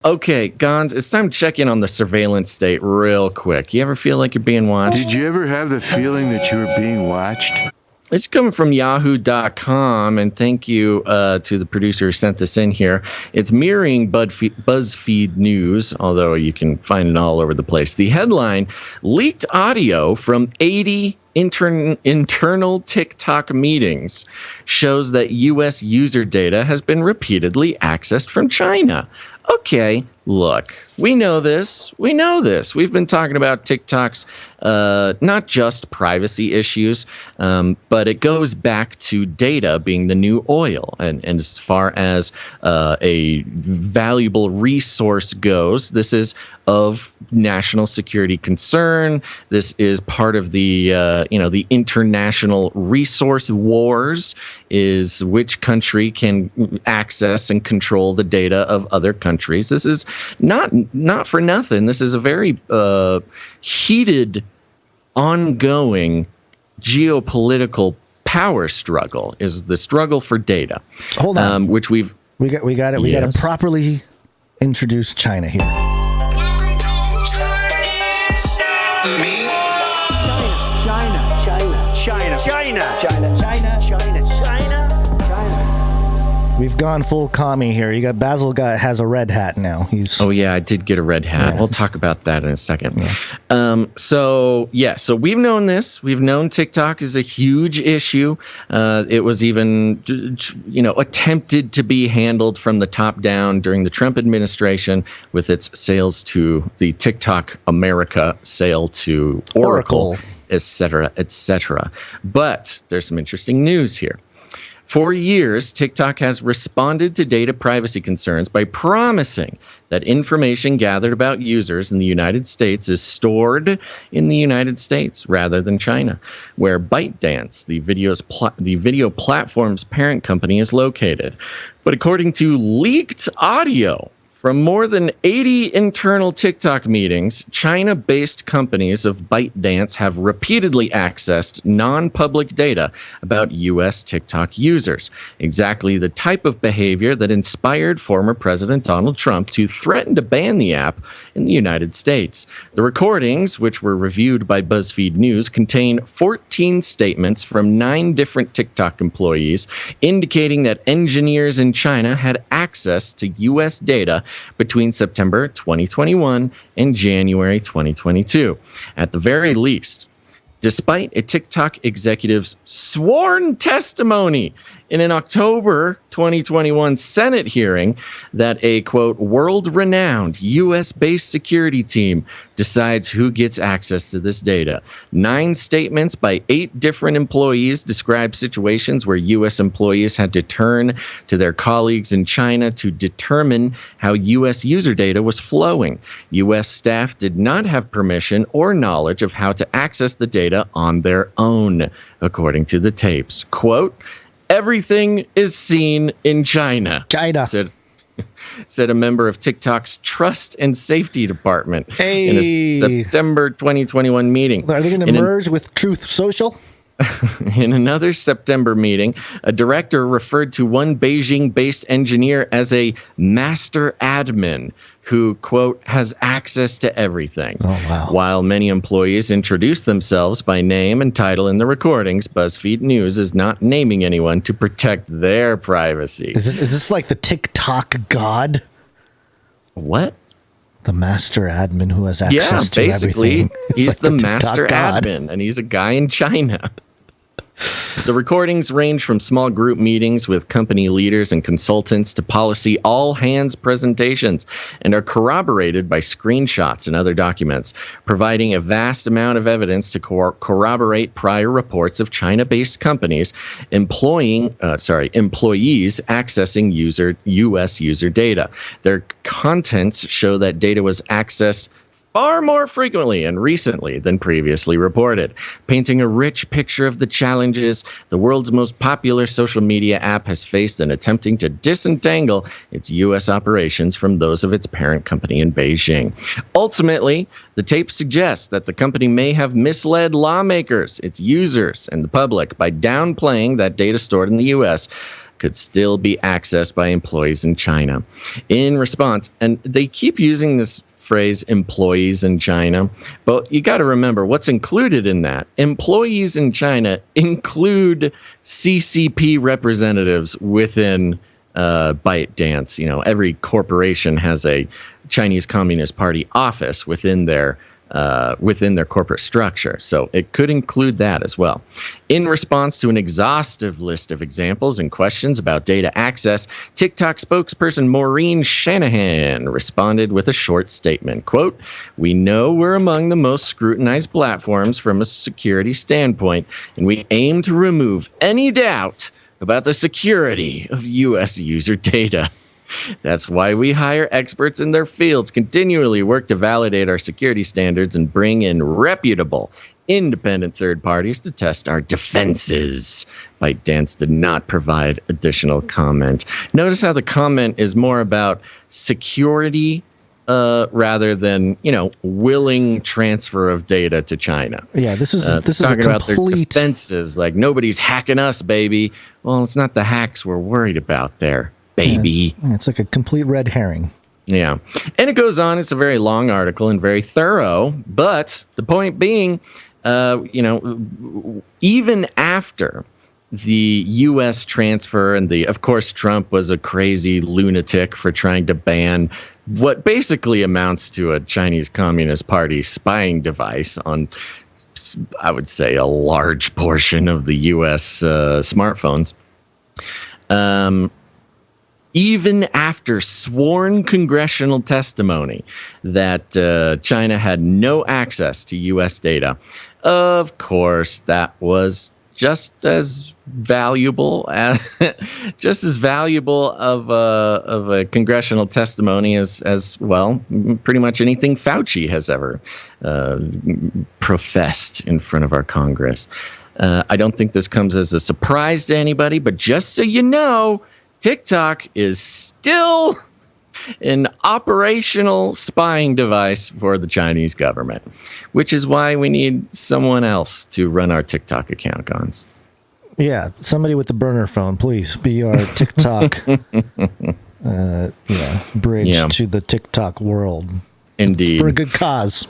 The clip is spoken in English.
Okay, Gons, it's time to check in on the surveillance state real quick. You ever feel like you're being watched? Did you ever have the feeling that you were being watched? It's coming from yahoo.com, and thank you to the producer who sent this in here. It's mirroring BuzzFeed News, although you can find it all over the place. The headline, leaked audio from 80 internal TikTok meetings shows that U.S. user data has been repeatedly accessed from China. Okay, look, we know this. We've been talking about TikTok's not just privacy issues, but it goes back to data being the new oil. And as far as a valuable resource goes, this is of national security concern. This is part of the the international resource wars, is which country can access and control the data of other countries. This is not for nothing. This is a very heated, ongoing geopolitical power struggle. Is the struggle for data? Hold on, which we got it. We got to properly introduce China here. China. We've gone full commie here. You got Basil has a red hat now. Oh yeah, I did get a red hat. Yeah. We'll talk about that in a second. Yeah. So we've known this. We've known TikTok is a huge issue. It was even attempted to be handled from the top down during the Trump administration with its sales to the TikTok America sale to Oracle. Et cetera, et cetera. But there's some interesting news here. For years, TikTok has responded to data privacy concerns by promising that information gathered about users in the United States is stored in the United States rather than China, where ByteDance, the video platform's parent company, is located. But according to leaked audio from more than 80 internal TikTok meetings, China-based companies of ByteDance have repeatedly accessed non-public data about U.S. TikTok users, exactly the type of behavior that inspired former President Donald Trump to threaten to ban the app in the United States. The recordings, which were reviewed by BuzzFeed News, contain 14 statements from 9 different TikTok employees, indicating that engineers in China had access to U.S. data between September 2021 and January 2022. At the very least, despite a TikTok executive's sworn testimony in an October 2021 Senate hearing that a, quote, world-renowned U.S.-based security team decides who gets access to this data. 9 statements by 8 different employees describe situations where U.S. employees had to turn to their colleagues in China to determine how U.S. user data was flowing. U.S. staff did not have permission or knowledge of how to access the data on their own, according to the tapes. Quote, everything is seen in China. Said a member of TikTok's Trust and Safety Department in a September 2021 meeting. Are they going to merge with Truth Social? In another September meeting, a director referred to one Beijing-based engineer as a master admin who, quote, has access to everything. Oh, wow. While many employees introduced themselves by name and title in the recordings, BuzzFeed News is not naming anyone to protect their privacy. Is this like the TikTok god? What? The master admin who has access to basically, everything. He's like the master admin, and he's a guy in China. The recordings range from small group meetings with company leaders and consultants to policy all-hands presentations and are corroborated by screenshots and other documents, providing a vast amount of evidence to corroborate prior reports of China-based companies employees accessing U.S. user data. Their contents show that data was accessed far more frequently and recently than previously reported, painting a rich picture of the challenges the world's most popular social media app has faced in attempting to disentangle its U.S. operations from those of its parent company in Beijing. Ultimately, the tape suggests that the company may have misled lawmakers, its users, and the public by downplaying that data stored in the U.S. could still be accessed by employees in China. In response, and they keep using this phrase employees in China, but you got to remember what's included in that. Employees in China include CCP representatives within ByteDance. You know, every corporation has a Chinese Communist Party office within their corporate structure. So it could include that as well. In response to an exhaustive list of examples and questions about data access, TikTok spokesperson Maureen Shanahan responded with a short statement, quote, "We know we're among the most scrutinized platforms from a security standpoint, and we aim to remove any doubt about the security of U.S. user data. That's why we hire experts in their fields, continually work to validate our security standards, and bring in reputable, independent third parties to test our defenses." ByteDance did not provide additional comment. Notice how the comment is more about security rather than, willing transfer of data to China. Yeah, this is talking a about their complete defenses, like nobody's hacking us, baby. Well, it's not the hacks we're worried about there, baby. Yeah, it's like a complete red herring. Yeah. And it goes on. It's a very long article and very thorough. But the point being, even after the U.S. transfer and of course, Trump was a crazy lunatic for trying to ban what basically amounts to a Chinese Communist Party spying device on, I would say, a large portion of the U.S. smartphones. Even after sworn congressional testimony that China had no access to U.S. data, of course, that was just as valuable of a congressional testimony as well, pretty much anything Fauci has ever professed in front of our Congress. I don't think this comes as a surprise to anybody, but just so you know, TikTok is still an operational spying device for the Chinese government, which is why we need someone else to run our TikTok account, Gons. Yeah, somebody with the burner phone, please be our TikTok bridge to the TikTok world. Indeed. For a good cause.